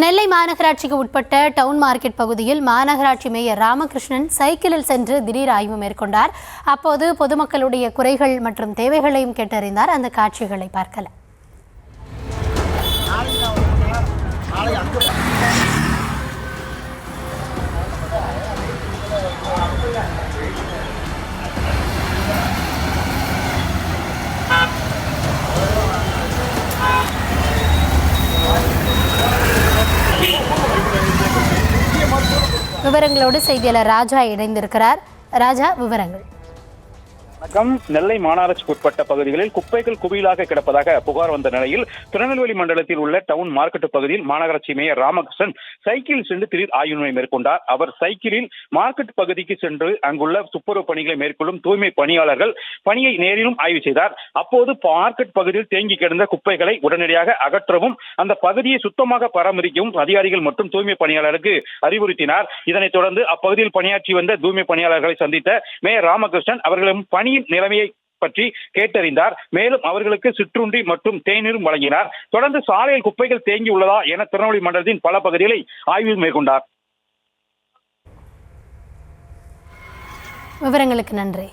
நெல்லை மாநகராட்சிக்கு உட்பட்ட down market பகுதியில் மாநகராட்சி மேயர் ராமகிருஷ்ணன் சைக்கிளில் சென்று திடீர் ஆய்வு மேற்கொண்டார். அப்போது பொதுமக்களுடைய குறைகள் மற்றும் தேவைகளையும் கேட்டறிந்தார். அந்த காட்சிகளை பார்க்கலாம். விவரங்களோடு செய்தியாளர் ராஜா இணைந்திருக்கிறார். ராஜா, விவரங்கள். வணக்கம். நெல்லை மாநகராட்சிக்கு உட்பட்ட பகுதிகளில் குப்பைகள் குவியலாக கிடப்பதாக புகார் வந்த நிலையில் திருநெல்வேலி மண்டலத்தில் உள்ள டவுன் மார்க்கெட் பகுதியில் மாநகராட்சி மேயர் ராமகிருஷ்ணன் சைக்கிள் சென்று திடீர் ஆய்வு மேற்கொண்டார். அவர் சைக்கிளில் மார்க்கெட் பகுதிக்கு சென்று அங்குள்ள துப்புரவு பணிகளை மேற்கொள்ளும் தூய்மை பணியாளர்கள் பணியை நேரிலும் ஆய்வு செய்தார். அப்போது மார்க்கெட் பகுதியில் தேங்கி கிடந்த குப்பைகளை உடனடியாக அகற்றவும் அந்த பகுதியை சுத்தமாக பராமரிக்கவும் அதிகாரிகள் மற்றும் தூய்மை பணியாளருக்கு அறிவுறுத்தினார். இதனைத் தொடர்ந்து அப்பகுதியில் பணியாற்றி வந்த தூய்மை பணியாளர்களை சந்தித்த மேயர் ராமகிருஷ்ணன் அவர்களும் பணியின் நிலைமையை பற்றி கேட்டறிந்தார். மேலும் அவர்களுக்கு சிற்றுண்டி மற்றும் தேநீரும் வழங்கினார். தொடர்ந்து சாலையில் குப்பைகள் தேங்கி உள்ளதா என திருநெல்வேலி மண்டலத்தின் பல பகுதிகளை ஆய்வு மேற்கொண்டார். விவரங்களுக்கு நன்றி.